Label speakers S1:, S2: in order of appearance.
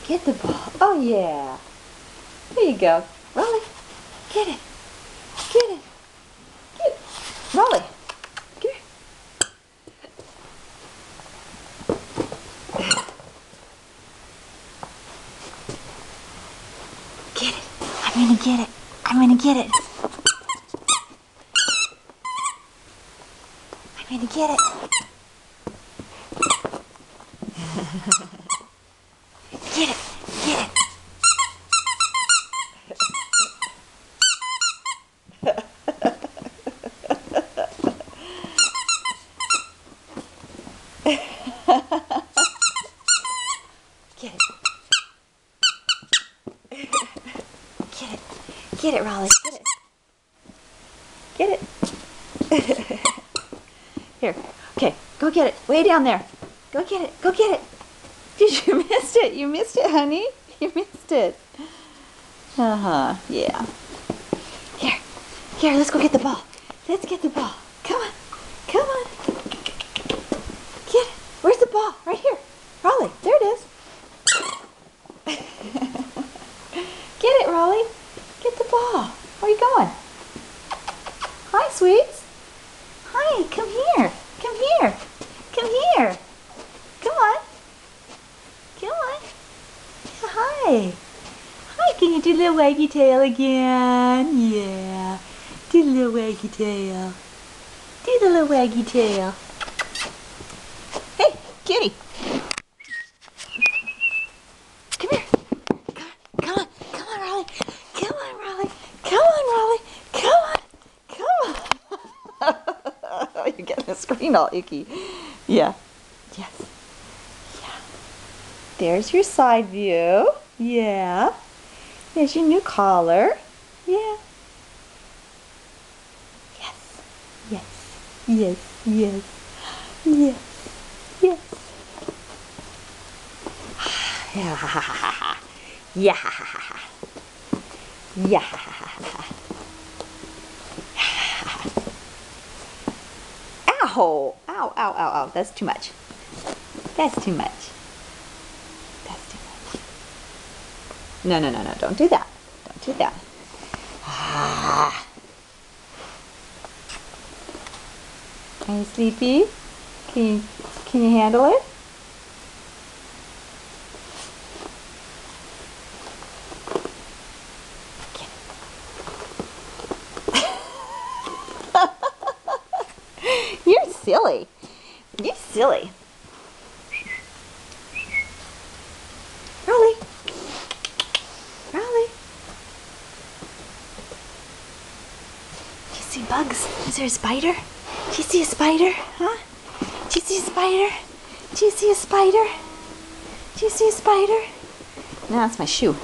S1: Get the ball. Oh, yeah. There you go. Rolly. Get it. Get it. Get it. Rolly. Come here. Get it. I'm gonna get it. I'm gonna get it. I'm gonna get it. Get it. Get it. Get it. Get it. Get it, Rolly. Get it. Get it. Here. Okay. Go get it. Way down there. Go get it. Go get it. Did you missed it? You missed it, honey. You missed it. Yeah. Here. Here. Let's go get the ball. Let's get the ball. Come on. Come on. Get it. Where's the ball? Right here. Rolly. There it is. Get it, Rolly. Get the ball. Where are you going? Hi, sweets. Hi, come here. Come here. Come here. Come on. Come on. Hi. Hi, can you do the little waggy tail again? Yeah. Do the little waggy tail. Do the little waggy tail. Hey, kitty. Come here. Come on. Come on, Rolly. Come on, Rolly. Come on, Rolly. Come on. Come on. You're getting the screen all icky. Yeah. Yes. Yeah. There's your side view. Yeah. There's your new collar. Yeah. Yes. Yes. Yes. Yes. Yes. Yes. Yeah. Yeah. Yeah. Ow. Ow, ow, ow, ow. That's too much. That's too much. That's too much. No, no, no, no. Don't do that. Don't do that. Ah. Are you sleepy? Can you handle it? You're silly. You're silly. Rolly. Rolly. Do you see bugs? Is there a spider? Do you see a spider? Huh? Do you see a spider? Do you see a spider? Do you see a spider? No, that's my shoe.